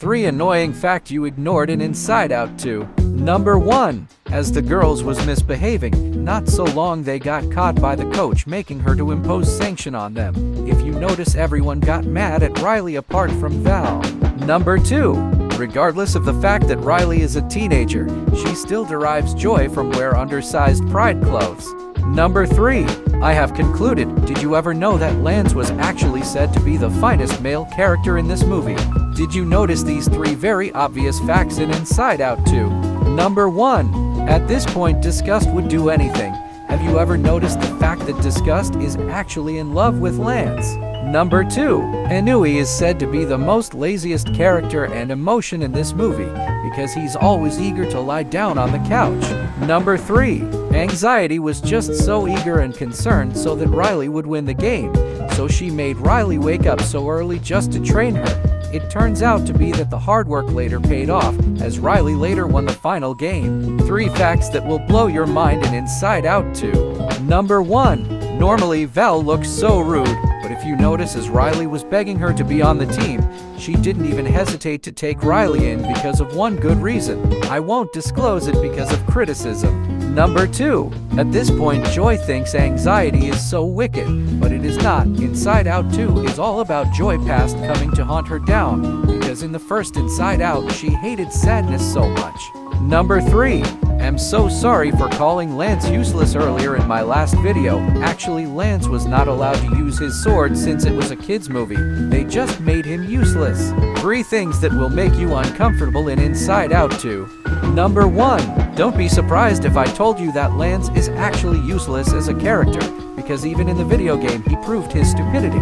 3 annoying fact you ignored in Inside Out 2. Number 1. As the girls was misbehaving, not so long they got caught by the coach making her to impose sanction on them. If you notice, everyone got mad at Riley apart from Val. Number 2. Regardless of the fact that Riley is a teenager, she still derives joy from wear undersized pride clothes. Number 3. I have concluded. Did you ever know that Lance was actually said to be the finest male character in this movie? Did you notice these 3 very obvious facts in Inside Out 2? Number 1. At this point, Disgust would do anything. Have you ever noticed the fact that Disgust is actually in love with Lance? Number 2. Ennui is said to be the most laziest character and emotion in this movie because he's always eager to lie down on the couch. Number 3. Anxiety was just so eager and concerned so that Riley would win the game, so she made Riley wake up so early just to train her. It turns out to be that the hard work later paid off, as Riley later won the final game. 3 facts that will blow your mind in Inside Out 2. Number 1. Normally, Val looks so rude, but if you notice, as Riley was begging her to be on the team, she didn't even hesitate to take Riley in because of one good reason. I won't disclose it because of criticism. Number 2. At this point, Joy thinks anxiety is so wicked, but it is not. Inside Out 2 is all about Joy past coming to haunt her down, because in the first Inside Out, she hated sadness so much. Number 3. I'm so sorry for calling Lance useless earlier in my last video. Actually, Lance was not allowed to use his sword since it was a kids movie. They just made him useless. 3 things that will make you uncomfortable in Inside Out 2. Number 1. Don't be surprised if I told you that Lance is actually useless as a character, because even in the video game he proved his stupidity.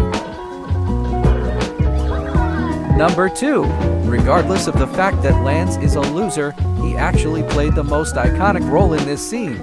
Number 2. Regardless of the fact that Lance is a loser, he actually played the most iconic role in this scene.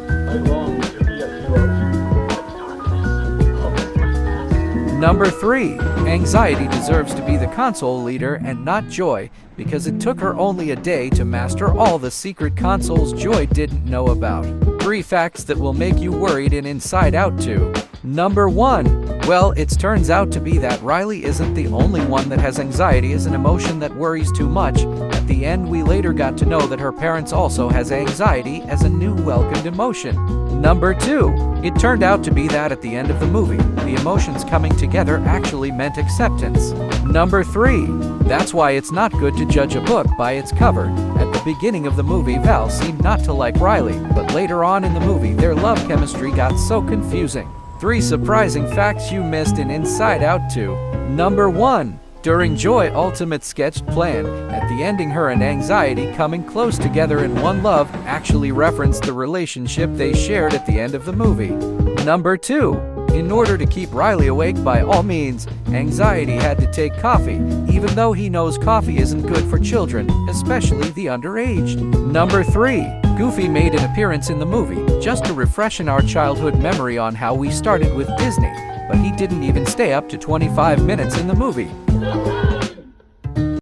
Number 3. Anxiety deserves to be the console leader and not Joy, because it took her only a day to master all the secret consoles Joy didn't know about. 3 facts that will make you worried in Inside Out 2. Number 1. Well, it turns out to be that Riley isn't the only one that has anxiety as an emotion that worries too much. At the end, we later got to know that her parents also has anxiety as a new welcomed emotion. Number 2. It turned out to be that at the end of the movie, the emotions coming together actually meant acceptance. Number 3. That's why it's not good to judge a book by its cover. At the beginning of the movie, Val seemed not to like Riley, but later on in the movie, their love chemistry got so confusing. 3 surprising facts you missed in Inside Out 2. Number 1. During Joy Ultimate Sketched Plan, at the ending, her and Anxiety coming close together in one love actually referenced the relationship they shared at the end of the movie. Number 2. In order to keep Riley awake by all means, Anxiety had to take coffee, even though he knows coffee isn't good for children, especially the underaged. Number 3. Goofy made an appearance in the movie, just to refreshen our childhood memory on how we started with Disney, but he didn't even stay up to 25 minutes in the movie.